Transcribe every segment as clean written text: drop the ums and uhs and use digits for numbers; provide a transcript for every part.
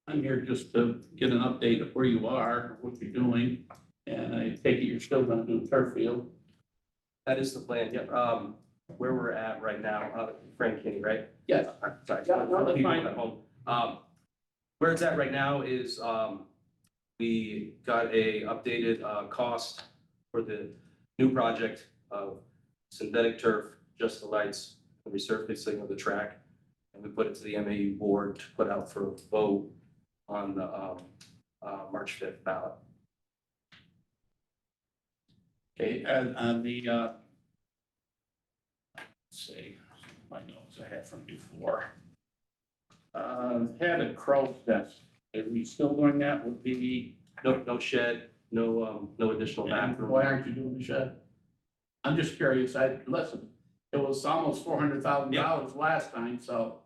I'm here just to get an update of where you are, what you're doing, and I take it you're still gonna do turf field. That is the plan, yep. Where we're at right now, Frank Kinney, right? Yes. Sorry. Yeah, no, that's People fine. at home. Where it's at right now is, we got a updated, cost for the new project of synthetic turf, just the lights, the resurfacing of the track. And we put it to the MAU board to put out for a vote on the, March 5th ballot. Okay, and on the, let's see, my notes I had from before. Had a crow's nest, are we still doing that with the, No shed, no additional and bathroom. why aren't you doing the shed? I'm just curious, listen, it was almost $400,000 last time, so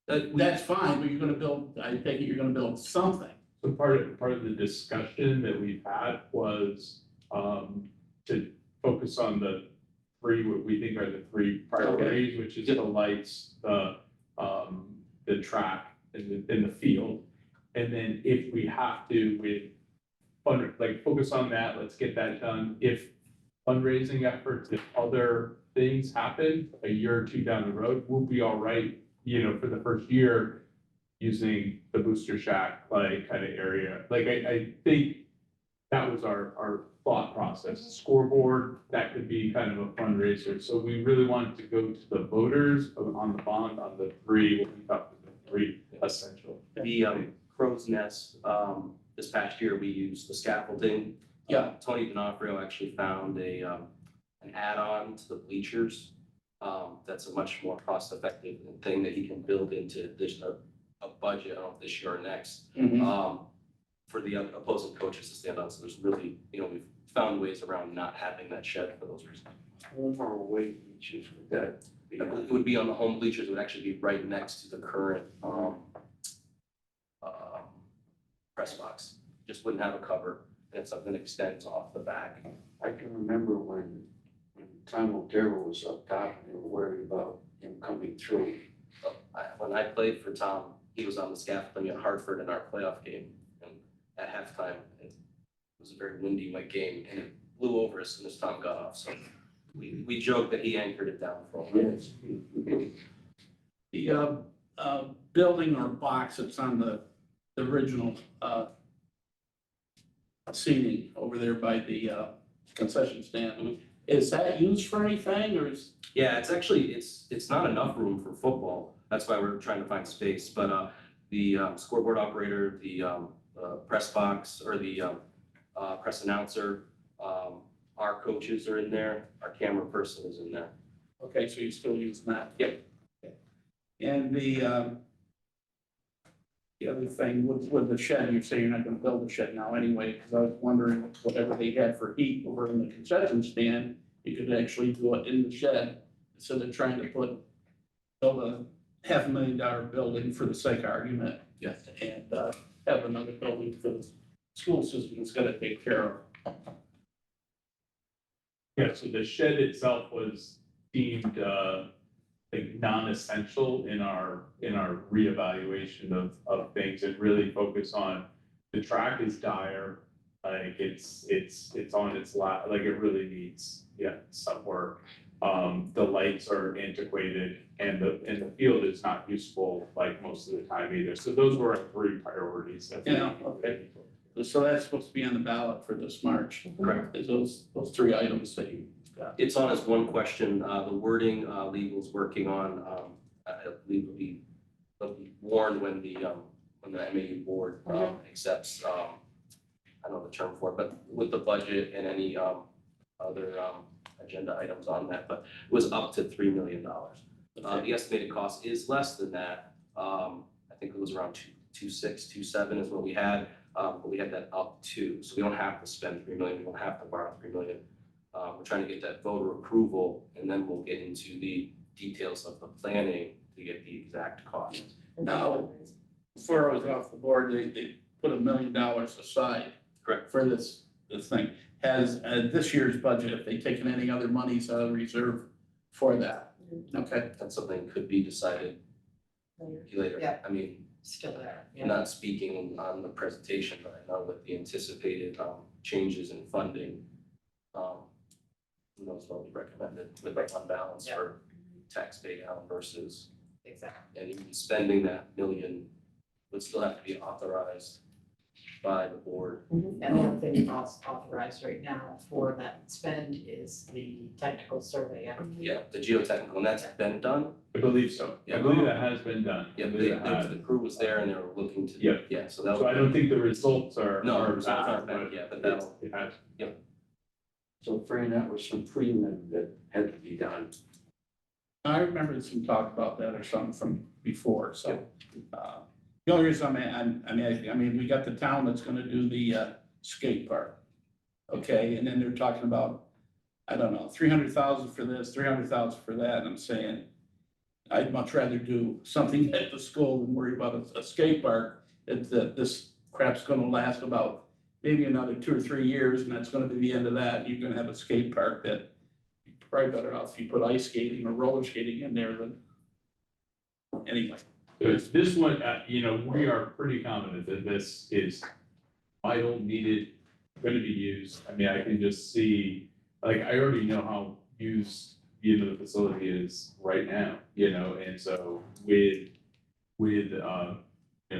that's fine, but you're gonna build, I take it you're gonna build something. So part of the discussion that we've had was, to focus on the three, what we think are the three priorities, which is the lights, the track in the field. And then if we have to, focus on that, let's get that done. If fundraising efforts, if other things happen a year or two down the road, we'll be all right, for the first year using the booster shack, kind of area. I think that was our thought process. Scoreboard, that could be kind of a fundraiser. So we really wanted to go to the voters on the bond on the three, what we thought were the three essential. The crow's nest, this past year, we used the scaffolding. Yeah. Tony D'Onofrio actually found an add-on to the bleachers. That's a much more cost-effective thing that he can build into this, a budget, I don't know if this year or next. For the opposing coaches to stand on. So there's really, we've found ways around not having that shed for those reasons. Or weight issues with that. It would be on the home bleachers, it would actually be right next to the current press box. Just wouldn't have a cover, and something that extends off the back. I can remember when Tom Otero was up top and they were worried about him coming through. When I played for Tom, he was on the scaffolding at Hartford in our playoff game. And at halftime, it was a very windy, wet game, and it blew over as soon as Tom got off. So we joked that he anchored it down for a while. The building or box that's on the original seating over there by the concession stand, is that used for anything, or is? Yeah, it's actually, it's not enough room for football. That's why we're trying to find space. But the scoreboard operator, the press box, or the press announcer, our coaches are in there. Our camera person is in there. Okay, so you're still using that? Yep. Okay. And the other thing with the shed, you say you're not gonna build a shed now anyway, because I was wondering whatever they had for heat over in the concession stand, you could actually do it in the shed instead of trying to build a $500,000 building for the sake of argument. Yes. And have another building for the school system that's gonna take care of. Yeah, so the shed itself was deemed, non-essential in our reevaluation of things, and really focus on the track is dire. It's on its lap, it really needs, some work. The lights are antiquated, and the field is not useful most of the time either. So those were our three priorities. Yeah, okay. So that's supposed to be on the ballot for this March. Correct. Is those three items that you got? It's on as one question. The wording, legal's working on, I believe it'll be warned when the MAU board accepts, I don't know the term for it, but with the budget and any other agenda items on that, but it was up to $3 million. The estimated cost is less than that. I think it was around 2.6, 2.7 is what we had, but we had that up to, so we don't have to spend $3 million, we don't have to borrow $3 million. We're trying to get that voter approval, and then we'll get into the details of the planning to get the exact cost. Now, before I was off the board, they put $1 million aside. Correct. For this thing. Has this year's budget, if they've taken any other monies out of reserve for that? Okay. That's something that could be decided later. Yeah. I mean, Still there, I'm not speaking on the presentation, but I know with the anticipated changes in funding, who knows what we recommended with the fund balance Yeah. for tax pay out versus, Exactly. and even spending that million would still have to be authorized by the board. And the other thing that's authorized right now for that spend is the technical survey. Yeah, the geotechnical, and that's been done. I believe so. I Yeah. believe that has been done. Yeah, I believe it has. the crew was there and they were looking to. Yeah. Yeah, so that was. So I don't think the results are. No, are results bad, aren't bad yet, but that'll. It has. So Fran, that was some prelim that had to be done. I remember some talk about that or something from before, so. The only reason I mean, we got the town that's gonna do the skate park. Okay, and then they're talking about, I don't know, 300,000 for this, 300,000 for that, and I'm saying, I'd much rather do something at the school than worry about a skate park. That this crap's gonna last about maybe another 2 or 3 years, and that's gonna be the end of that. You're gonna have a skate park that you're probably better off if you put ice skating or roller skating in there than, anyway. This one, we are pretty confident that this is vital, needed, going to be used. I mean, I can just see, like, I already know how used, the facility is right now, and so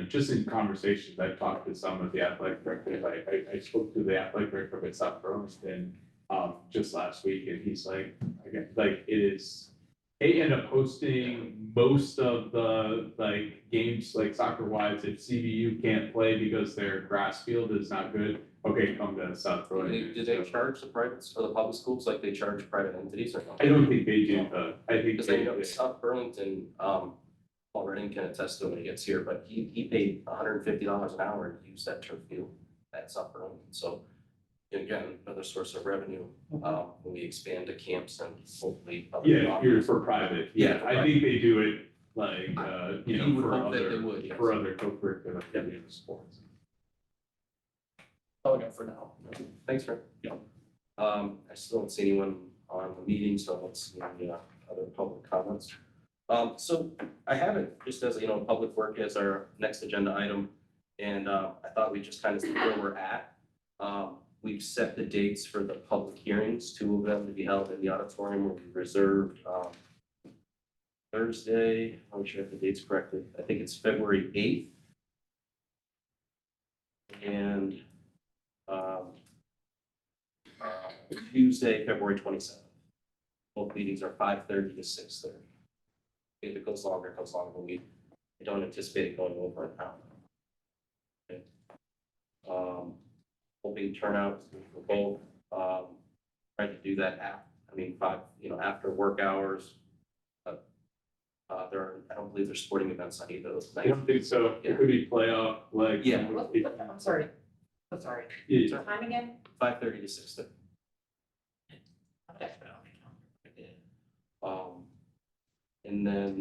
just in conversations, I've talked to some of the athletic directors. I spoke to the athletic director at South Burlington, just last week, and he's like, it is. They end up hosting most of the games, soccer wise, if CBU can't play because their grass field is not good, okay, come to South Burlington. Do they charge the privates for the public schools like they charge private entities or not? I don't think they do, I think Because I know South Burlington, Paul Redding can attest to it when he gets here, but he paid $150 an hour to use that turf field at South Burlington. So again, another source of revenue, when we expand to camps and hopefully. Yeah, you're for private, Yeah, for I think they do it You would for hope that they other, would, yes. for other co-curricular sports. All I got for now. Thanks, Rick. Yeah. I still don't see anyone on the meeting, so let's see any other public comments. So I have it just as, public work as our next agenda item. And I thought we'd just kind of see where we're at. We've set the dates for the public hearings, 2 of them to be held in the auditorium where we reserved Thursday, I'm sure I have the dates correctly. I think it's February 8th. And Tuesday, February 27th. Both meetings are 5:30 to 6:30. If it goes longer, it goes longer, but I don't anticipate it going over an hour. Okay. Hoping turnout for both, trying to do that after work hours. I don't believe there's sporting events on either of those I nights. don't think so, it could be playoff, Yeah. I'm sorry. Yeah. Time again? 5:30 to 6:30. Okay. And then,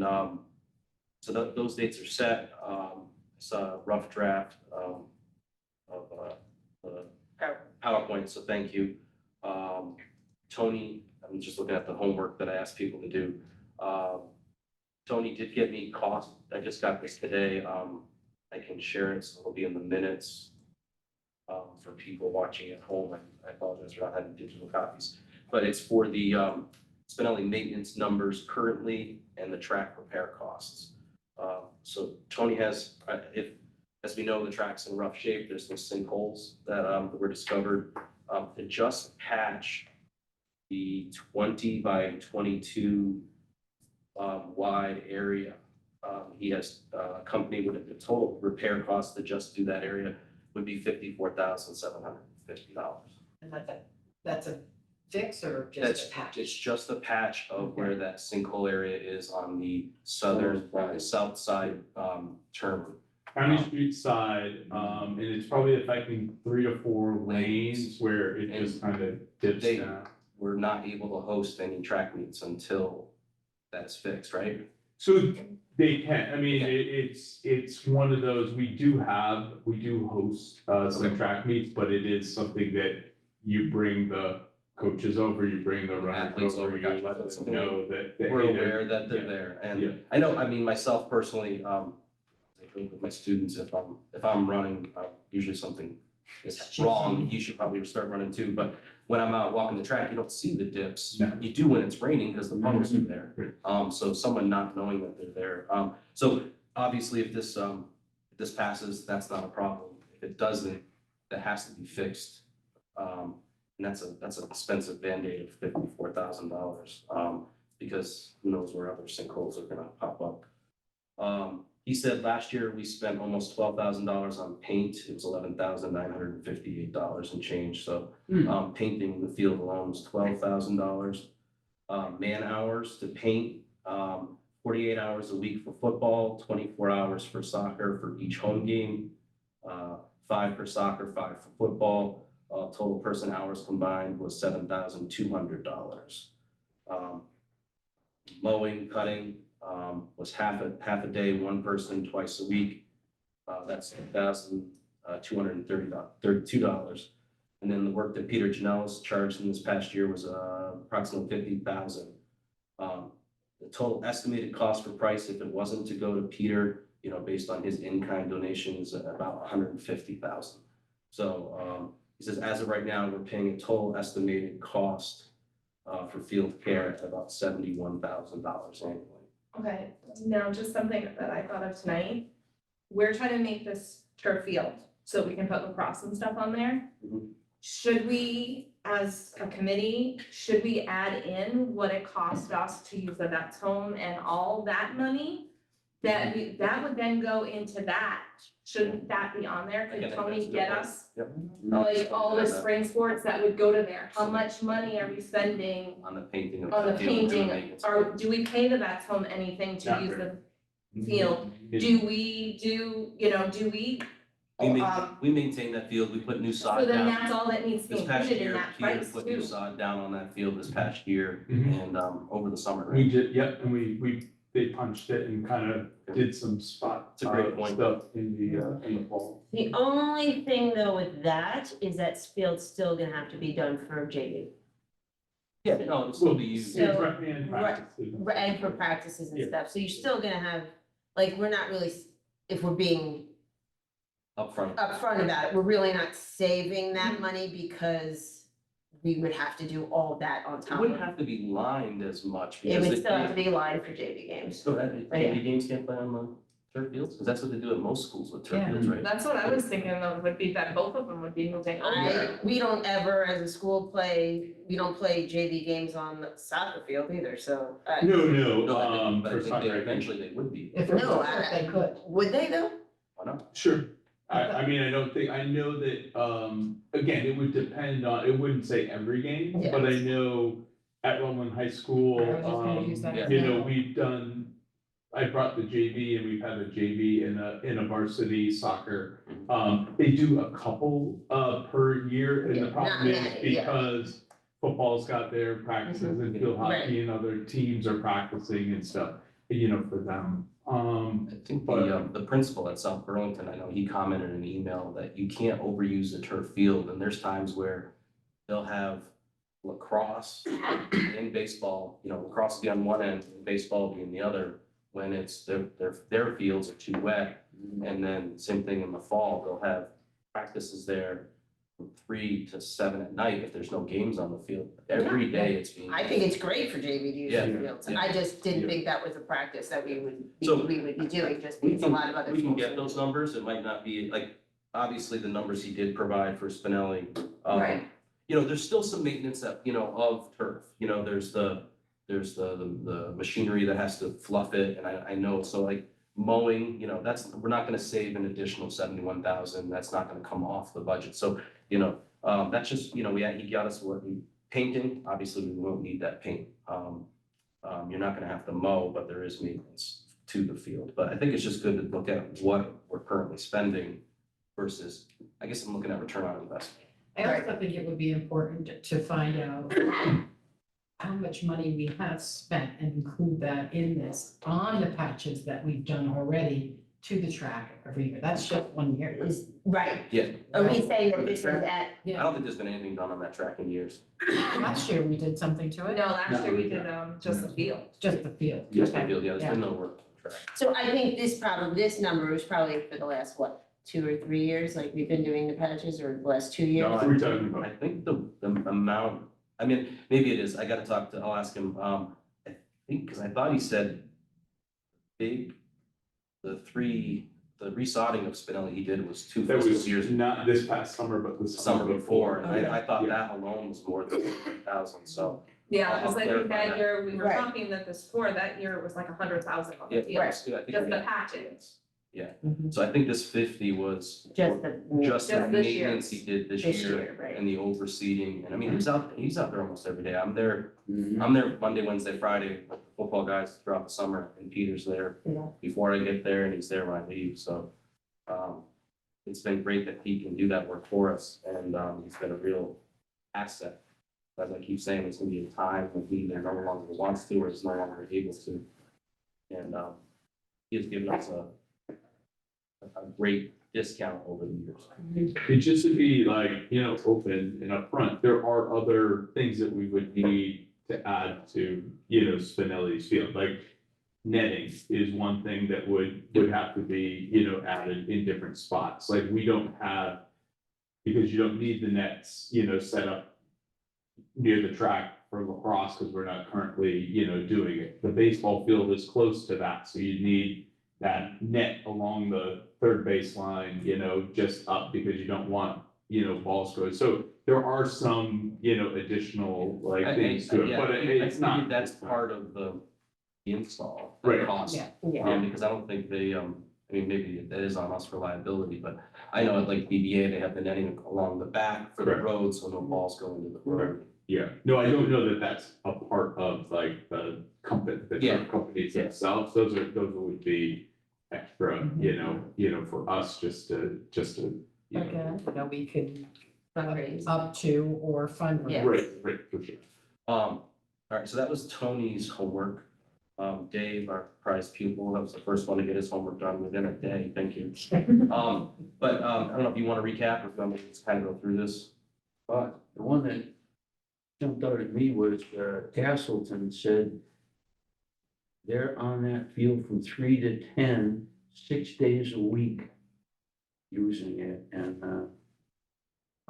so those dates are set. I saw a rough draft of the PowerPoint, so thank you. Tony, I'm just looking at the homework that I asked people to do. Tony did get me cost, I just got this today. I can share it, so it'll be in the minutes for people watching at home. I apologize for not having digital copies, but it's for the Spinelli maintenance numbers currently and the track repair costs. So Tony has, as we know, the track's in rough shape. There's some sinkholes that were discovered. To just patch the 20 by 22 wide area, he has a company with the total repair cost to just do that area would be $54,750. And that's a fix or just a patch? It's just the patch of where that sinkhole area is on the south side turn. County Street side, and it's probably affecting 3 to 4 lanes where it just kind of dips They- down. We're not able to host any track meets until that's fixed, right? So they can, I mean, it's one of those, we do host some track meets, but it is something that you bring the coaches over, you bring the runners Athletes over, over, you gotcha. let them know that. We're hey, they're- aware that they're yeah. there, Yeah. and I know, I mean, myself personally, I think with my students, if I'm running, usually something is wrong, you should probably start running too, but when I'm out walking the track, you don't see the dips. No. You do when it's raining, because the puddles are Right. there, so someone not knowing that they're there, so obviously if this passes, that's not a problem. If it doesn't, that has to be fixed. And that's an expensive Band-Aid of $54,000, because who knows where other sinkholes are gonna pop up. He said last year we spent almost $12,000 on paint. It was $11,958 and change, so, painting the field alone was $12,000. Man hours to paint, 48 hours a week for football, 24 hours for soccer for each home game, 5 for soccer, 5 for football. Total person hours combined was $7,200. Mowing, cutting, was half a day, one person twice a week. That's $2,232. And then the work that Peter Janellis charged in this past year was approximately $50,000. The total estimated cost for price, if it wasn't to go to Peter, based on his in-kind donations, about $150,000. So he says, as of right now, we're paying a total estimated cost for field care at about $71,000 annually. Okay, now just something that I thought of tonight. We're trying to make this turf field so we can put lacrosse and stuff on there. Mhm. Should we, as a committee, should we add in what it cost us to use the Vets home and all that money? That would then go into that. Shouldn't that be on there? I Could think Tony that's a good get point. us, Yep. like, all the spring sports that would go to there? How much money are we spending On the painting of on the the field and painting, maintenance. or do we pay the Vets home anything to Not use really. the field? Do we do, do we? We maintain that field, we put new So sod then down. that's all that needs to be This past included in year, that Peter price put new too. sod down on that field this past year Mhm. and over the summer. We did, yep, and they punched it and kind of did some spot. It's a great point. Stuff in the fall. The only thing though with that is that field's still gonna have to be done for JV. Yeah, no, it'll still be used. So- And practices. And for practices and Yeah. stuff, so you're still gonna have, like, we're not really, if we're being Upfront. upfront about it, we're really not saving that money because we would have to do all that on It top wouldn't of. have to be lined as much It because would the still have to be lined for JV games. So that, Right. JV games can't play on the turf fields, because that's what they do at most schools with turf Yeah. fields, right? That's what I was thinking of, would be that both of them would be moving over. We don't ever, as a school, we don't play JV games on the soccer field either, so. No, No, I for think soccer, they I think. eventually they would be. If it was, No, they could. Would they though? Why not? Sure. I mean, I know that, again, it would depend on, it wouldn't say every game, Yeah. but I know at Rutland High School, I was just gonna use that yeah. you know, example. I brought the JV and we've had a JV in a varsity soccer. They do a couple, per year, and the Yeah, problem not is many, yeah. because football's got their practices and field Right. hockey and other teams are practicing and stuff, for them. I think the principal at South Burlington, I know he commented in an email that you can't overuse the turf field, and there's times where they'll have lacrosse and baseball, lacrosse will be on one end, and baseball will be in the other, when it's their fields are too wet. And then same thing in the fall, they'll have practices there from 3 to 7 at night if there's no games on the field. Every day it's being. I think it's great for JV to use Yeah, the fields. yeah. I just didn't think that was a practice that we would be So- doing, just We because a can, lot of other. we can schools get do. those numbers, it might not be, like, obviously the numbers he did provide for Spinelli. Right. There's still some maintenance that, of turf, there's the machinery that has to fluff it, and I know, so like mowing, we're not gonna save an additional 71,000, that's not gonna come off the budget, so, that's just, he got us painting, obviously we won't need that paint. You're not gonna have to mow, but there is maintenance to the field, but I think it's just good to look at what we're currently spending versus, I guess I'm looking at return on investment. I also think it would be important to find out how much money we have spent and include that in this on the patches that we've done already to the track every year. That's just 1 year. Is, right, Yeah, are we saying that this is at, I don't think there's been anything done on that track in years. Last year we did something to No, it, last year we did, just the field. just the field. Just the Okay. field, yeah, there's been no work on the track. so I think this number was probably for the last, what, 2 or 3 years, like we've been doing the patches, or the last 2 years? No, What are we talking about? I think the amount, I mean, maybe it is, I gotta talk to, I'll ask him, I think, cause I thought he said the resodding of Spinelli he did was 2 That fiscal was years not this past summer, but the summer before, and Okay. I thought Yeah. that alone was more than 50,000, so. Yeah, I'll because I think clarify that that. year, we were Right. talking that the score that year was like 100,000 on Yeah, the field, I think we just the got- patches. Mhm. So I think this 50 was Just the, just the Just this year. maintenance he did this this year year, right? and the overseeding, and I mean, he's out there almost every day. I'm there Mhm. Monday, Wednesday, Friday, with the football guys throughout the summer, and Peter's there Yeah. before I get there, and he's there when I leave, so. It's been great that he can do that work for us, and, he's been a real asset. As I keep saying, it's gonna be a time when he either no longer wants to, or is no longer able to. And, he has given us a great discount over the years. And just to be like, open and upfront, there are other things that we would need to add to, Spinelli's field, like netting is one thing that would have to be, added in different spots, like we don't have, because you don't need the nets, set up near the track for lacrosse, because we're not currently, doing it. The baseball field is close to that, so you need that net along the third baseline, just up, because you don't want, balls going. So there are some, additional like things to it, but it's I not. think that's part of the install, Right. the cost. Yeah. Yeah. Because I don't think they, I mean, maybe that is on us for liability, but I know at like BBA, they have the netting along the back for the Correct. road, so no balls go into the road. Yeah, no, I don't know that that's a part of like the company, the Yeah. truck companies Yeah. themselves, those would be extra, for us just to, Okay, so we could Fundraise. up to or fundraise. Yeah. Right, for sure. All right, so that was Tony's homework. Dave, our prized pupil, that was the first one to get his homework done within a day, thank you. But, I don't know if you want to recap, or if you want me to just kind of go through this. But the one that jumped out at me was, Castleton said they're on that field from 3 to 10, 6 days a week using it, and,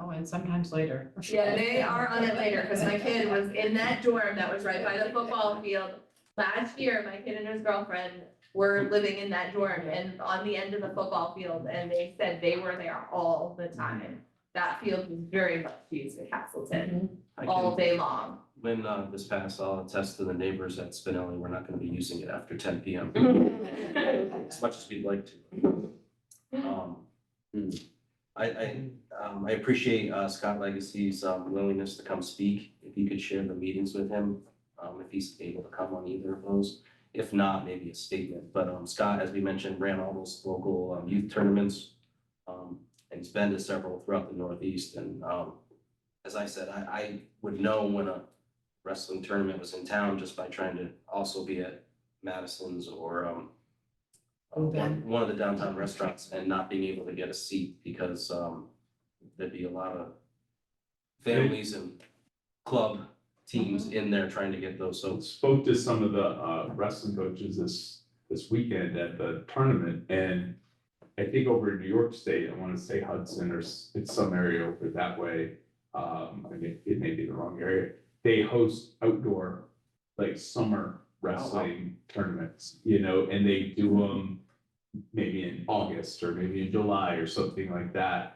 Oh, and sometimes later. Yeah, they are on it later, because my kid was in that dorm that was right by the football field. Last year, my kid and his girlfriend were living in that dorm and on the end of the football field, and they said they were there all the time. That field was very much used at Castleton, I all can, day long. when, this passed, I'll attest to the neighbors at Spinelli, we're not gonna be using it after 10 PM, as much as we'd like to. I appreciate Scott Legacy's willingness to come speak. If you could share the meetings with him, if he's able to come on either of those. If not, maybe a statement. But Scott, as we mentioned, ran all those local youth tournaments. And he's been to several throughout the Northeast. And as I said, I would know when a wrestling tournament was in town just by trying to also be at Madison's or one of the downtown restaurants and not being able to get a seat because there'd be a lot of families and club teams in there trying to get those. So Spoke to some of the wrestling coaches this weekend at the tournament, and I think over in New York State, I wanna say Hudson, or it's some area over that way. I mean, it may be the wrong area. They host outdoor, like, summer wrestling tournaments, and they do them maybe in August or maybe in July or something like that.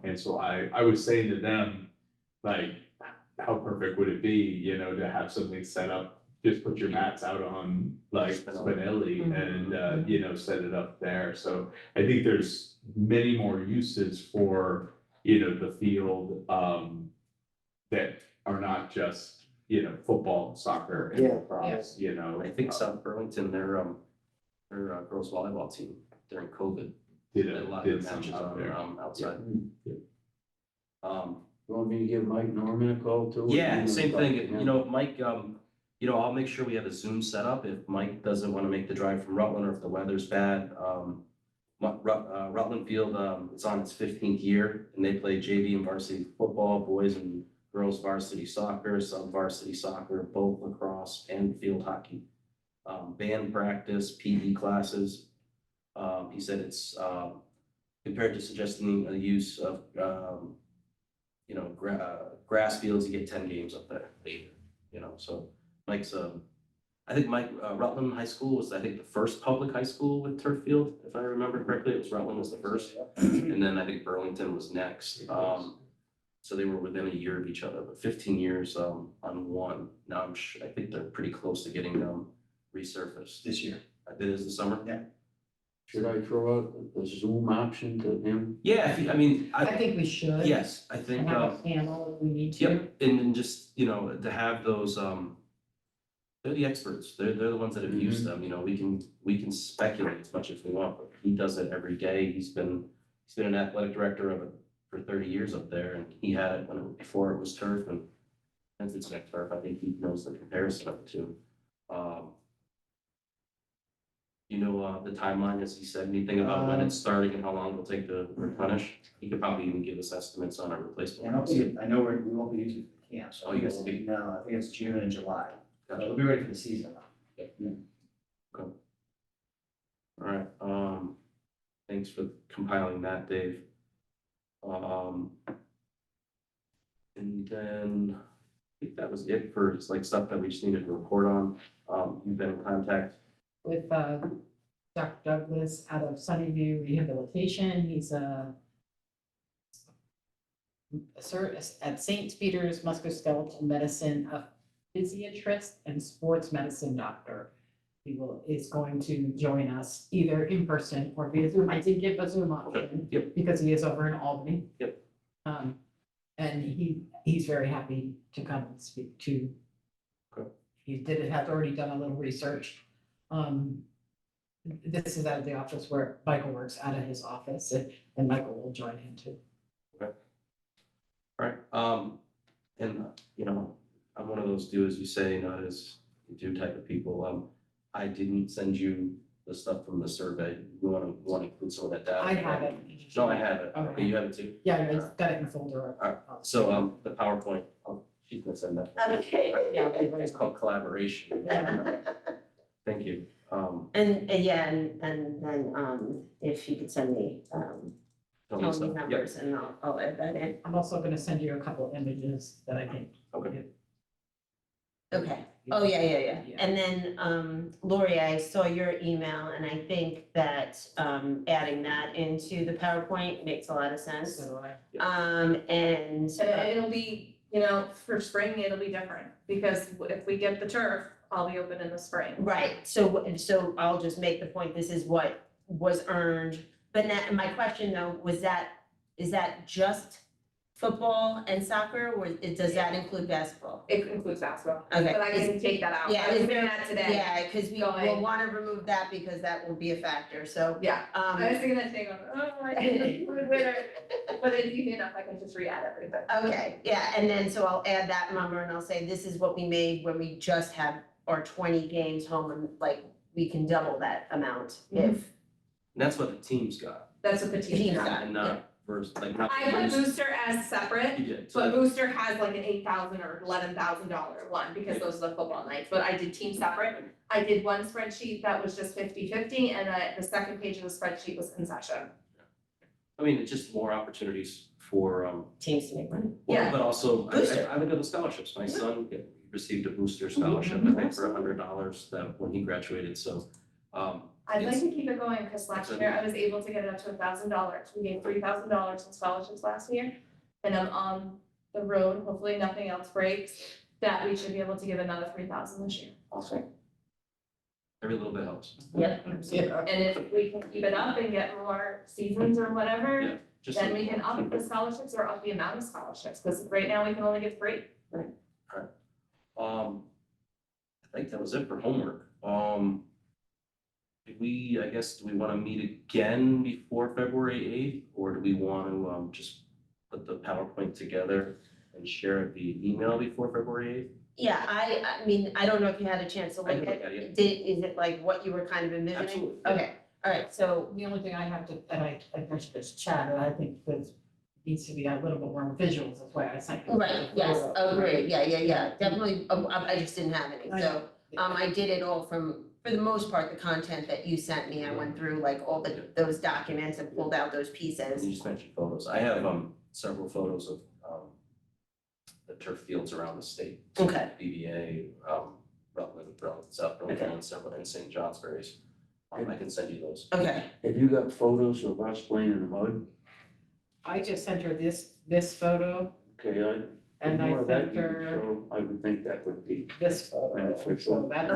And so I was saying to them, like, how perfect would it be, to have something set up, just put your mats out on like Spinelli and, set it up there. So I think there's many more uses for, the field, that are not just, football, soccer and lacrosse, I think South Burlington, their girls volleyball team during COVID, did did a lot did of some matches out there. on outside. you Um, want me to give Mike Norman a call too? Yeah, same thing, Mike, I'll make sure we have a Zoom set up if Mike doesn't wanna make the drive from Rutland or if the weather's bad. Rutland Field, it's on its 15th year, and they play JV and varsity football, boys and girls varsity soccer, sub-varsity soccer, both lacrosse and field hockey. Band practice, PE classes. He said it's, compared to suggesting the use of, grass fields, you get 10 games up there, so Mike's, I think Rutland High School was, I think, the first public high school with turf field, if I remember correctly. It was Rutland was the first, and then I think Burlington was next. So they were within a year of each other, but 15 years on one. Now I think they're pretty close to getting resurfaced. This year. It is the summer? Yeah. Should I throw out a Zoom option to him? Yeah, I think we should. yes, I think, And have a panel if we need to. yep, and then just, to have those, they're the experts. They're the ones that have used them, we can speculate as much as we want, but he does it every day. He's been an athletic director of it for 30 years up there, and he had it before it was turf, and since it's next turf, I think he knows the comparison of the two. The timeline, has he said anything about when it's starting and how long it'll take to replenish? He could probably even give us estimates on a replacement. I know we won't be using it for camp, so Oh, I you think guys it's, no, I think it's June and July. Gotcha. We'll be ready for the season. All right, thanks for compiling that, Dave. And then I think that was it for just like stuff that we just needed to report on. You've been in contact. With Dr. Douglas out of Sunnyview Rehabilitation. He's a at St. Peter's Musculoskeletal Medicine, a physiatrist and sports medicine doctor. He is going to join us either in person or via Zoom. I did give a Zoom option. Yep. Because he is over in Albany. Yep. And he's very happy to come and speak to. Okay. He has already done a little research. This is out of the office where Michael works, out of his office, and Michael will join him too. All right, and I'm one of those do as you say, not as you do type of people. I didn't send you the stuff from the survey. You want to include some of that data? I have it. No, I have it. Okay. Okay, you have it too? Yeah, I got it in a folder. All right, so, the PowerPoint, she's gonna send that. Okay. Yeah. It's called collaboration. Thank you. And then, if you could send me, Tony's Tony's stuff. Yep. numbers and I'll add that in. I'm also gonna send you a couple images that I think. Okay. Okay. Oh, yeah. Yeah. And then, Lori, I saw your email and I think that, adding that into the PowerPoint makes a lot of sense. So And. It'll be, for spring, it'll be different, because if we get the turf, I'll be open in the spring. Right, so I'll just make the point, this is what was earned, but now, my question though, is that just football and soccer, or does that include basketball? It includes basketball, Okay. but I can take that out. Yeah, I was is doing there- that today. Yeah, because we Going. will wanna remove that because that will be a factor, so, Yeah, I was gonna take, I didn't, but it's easy enough, I can just re-add everything. okay, yeah, and then, so I'll add that number and I'll say, this is what we made when we just had our 20 games home, and like, we can double that amount if. And that's what the team's got, That's what the team Team's got. got. and not versus, like, not. I put booster as separate, You did. but booster has like an $8,000 or $11,000 one, because those are the football nights, but I did team separate. I did one spreadsheet that was just 50-50, and the second page of the spreadsheet was concession. I mean, it's just more opportunities for, Teams to make money. Yeah. but also, Booster. I look at the scholarships. My son received a booster scholarship, I think, for $100 that when he graduated, so, I'd like to keep it going, because last year I was able to get it up to $1,000. We gave $3,000 in scholarships last year. And I'm on the road, hopefully nothing else breaks, that we should be able to give another $3,000 this year. also, every little bit helps. Yep. Yeah. And if we can keep it up and get more seasons or whatever, Yeah, just. then we can up the scholarships or up the amount of scholarships, because right now we can only give 3. I think that was it for homework. Do we wanna meet again before February 8th, or do we want to, just put the PowerPoint together and share it via email before February 8th? Yeah, I mean, I don't know if you had a chance to I look can at, look at it. is it like what you were kind of envisioning? Absolutely. Okay, All right, so, The only thing I have to, and I mentioned this chat, and I think that needs to be a little bit more visuals, that's why I sent you. right, yes, agree, yeah, definitely, I just didn't have any, I so, know. I did it all from, for the most part, the content that you sent me, I went through like all those documents and pulled out those pieces. You just mentioned photos. I have several photos of the turf fields around the state. Okay. BBA, Rutland, South Burlington, several in St. Johnsbury's. I can send you those. Okay, Have you got photos of us playing in the mud? I just sent her this photo, Okay, and I more of that sent you can her show, I would think that would be this photo. beneficial. So that's,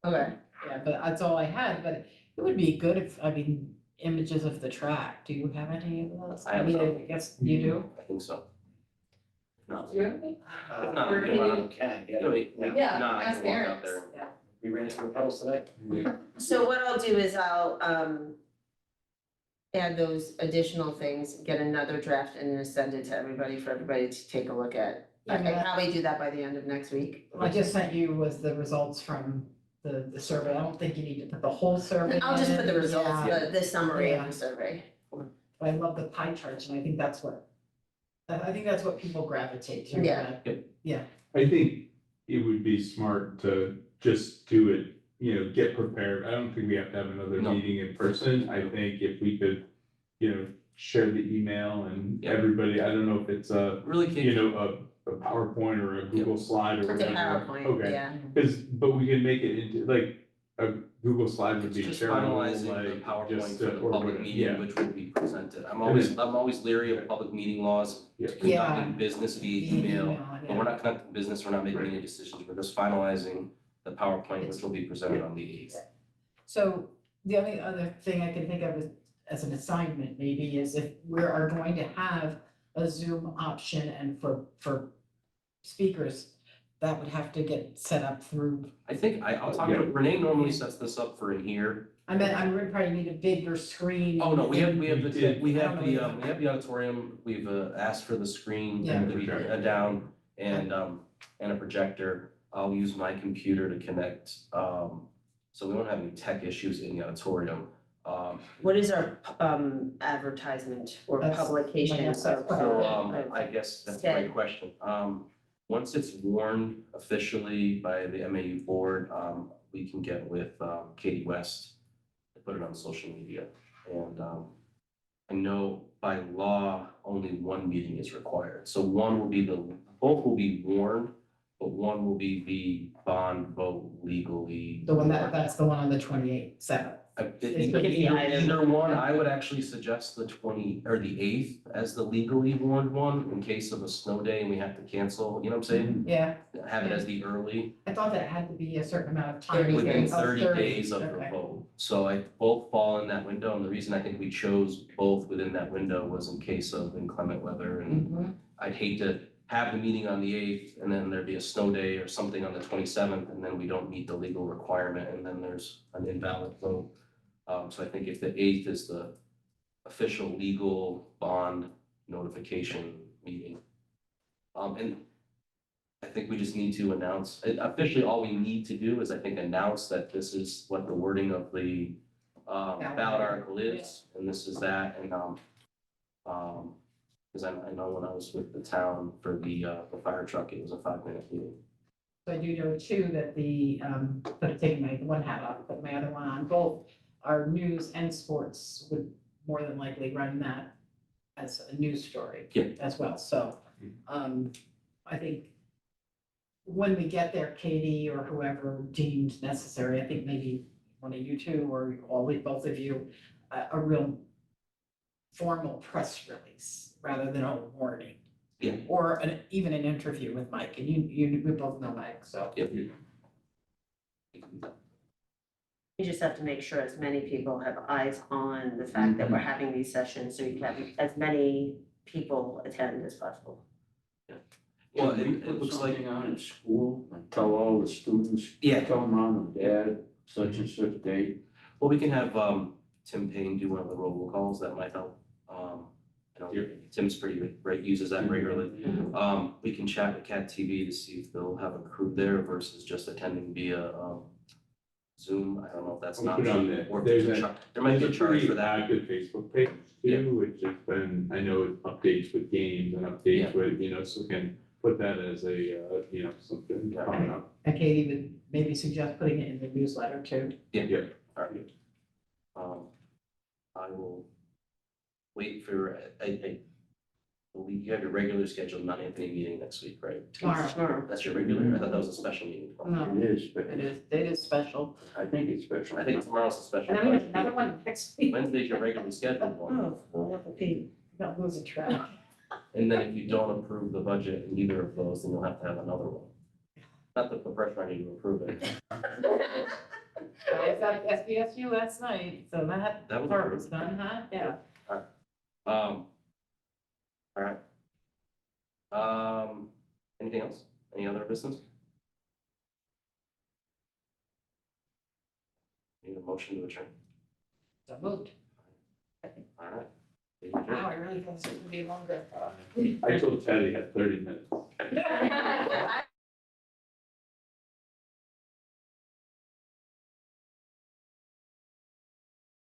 okay, yeah, but that's all I had, but it would be good if, I mean, images of the track, do you have any of those? I have mean, some. I guess you do? I think so. No. Really? No, We're you know, gonna, can, yeah. Yeah, No, I ask can walk out parents. there. We ran into the puddles today. so what I'll do is I'll, add those additional things, get another draft and then send it to everybody for everybody to take a look at. I can probably do that by the end of next week. I just sent you was the results from the survey, I don't think you need to put the whole survey I'll just put the in. results, Yeah. the summary of Yeah. the survey. But I love the pie charts, and I think that's what, I think that's what people gravitate to. Yeah. Yeah, I think it would be smart to just do it, get prepared. I don't think we have to have another No. meeting in person. I think if we could, share the email and Yeah. everybody, I don't know if it's a, Really can't. a PowerPoint or a Google slide or It's a whatever. PowerPoint, Okay, yeah. but we can make it into, like, a Google slide would It's be just terrible, finalizing the like, PowerPoint just, for the or public whatever, meeting, yeah. which will be presented. I'm always leery of public meeting laws, Yeah. conducting business via email. yeah. But we're not conducting business, we're not making any decisions, we're just finalizing the PowerPoint, which will be presented on the 8th. So the only other thing I can think of as an assignment maybe is if we are going to have a Zoom option and for speakers, that would have to get set up through, I think, I'll talk to, Renee normally sets this up for in here. I mean, I'm gonna probably need a bigger screen. Oh, no, we have the, I don't know we have either. the auditorium, we've asked for the screen Yeah. to be down and a projector. I'll use my computer to connect, so we don't have any tech issues in the auditorium. What is our, advertisement or That's- publication? that's what- So, I guess that's a Okay. great question. Once it's warned officially by the MAU board, we can get with, Katie West to put it on social media. And, I know by law, only one meeting is required. So both will be warned, but one will be the bond vote legally. The one that's the one on the 28th, 7th. It could be Either one, I would actually suggest the 8th as the legally warned one in case of a snow day and we have to cancel, you know what I'm saying? Yeah, Have it as the early, I thought that it had to be a certain amount of time. 30 within days. 30 days of the Okay. vote. So both fall in that window, and the reason I think we chose both within that window was in case of inclement weather. And Mhm. I'd hate to have the meeting on the 8th and then there'd be a snow day or something on the 27th, and then we don't meet the legal requirement, and then there's an invalid vote. So I think if the 8th is the official legal bond notification meeting. And I think we just need to announce, officially, all we need to do is, I think, announce that this is what the wording of the ballot article is, and this is that, and because I know when I was with the town for the fire truck, it was a 5-minute meeting. So I do know too that taking my one hat off, put my other one on, both our news and sports would more than likely run that as a news story. Yeah. As well, so, I think when we get there, Katie or whoever deemed necessary, I think maybe one of you two or both of you, a real formal press release rather than a warning. Yeah. Or even an interview with Mike, and we both know Mike, so. Yep. You just have to make sure as many people have eyes on the fact that we're having these sessions, so you can have as many people attend as possible. Well, Can we it put looks like, something on in school and tell all the students, yeah, tell mom and dad, such and such date? well, we can have Tim Payne do one of the robocalls, that might help. Tim's pretty great, uses that regularly. We can chat with Cat TV to see if they'll have a crew there versus just attending via Zoom, I don't know if that's We'll not. put it on there. Or There's there's a a- char- there might be a There's charge pretty for that. active Facebook page too, which has been, I know it updates with games and updates with, so we can put that as a, something coming up. And Katie would maybe suggest putting it in the newsletter too. All right. I will wait for, you have your regular scheduled non-Anthony meeting next week, right? Tomorrow. That's your regular? I thought that was a special meeting. No, It is, but it is special. I think it's special. I think tomorrow's a special. And then we have another one next week. Wednesday's your regularly scheduled one. Oh, we'll have to be, not losing track. And then if you don't approve the budget in either of those, then you'll have to have another one. Not to put pressure on you to approve it. I was at SBSU last night, so that Was part was done, huh? Yeah. All right. Anything else? Any other business? Need a motion to adjourn. So moved. All right. Wow, I really thought this was gonna be longer. I told Ted he had 30 minutes. I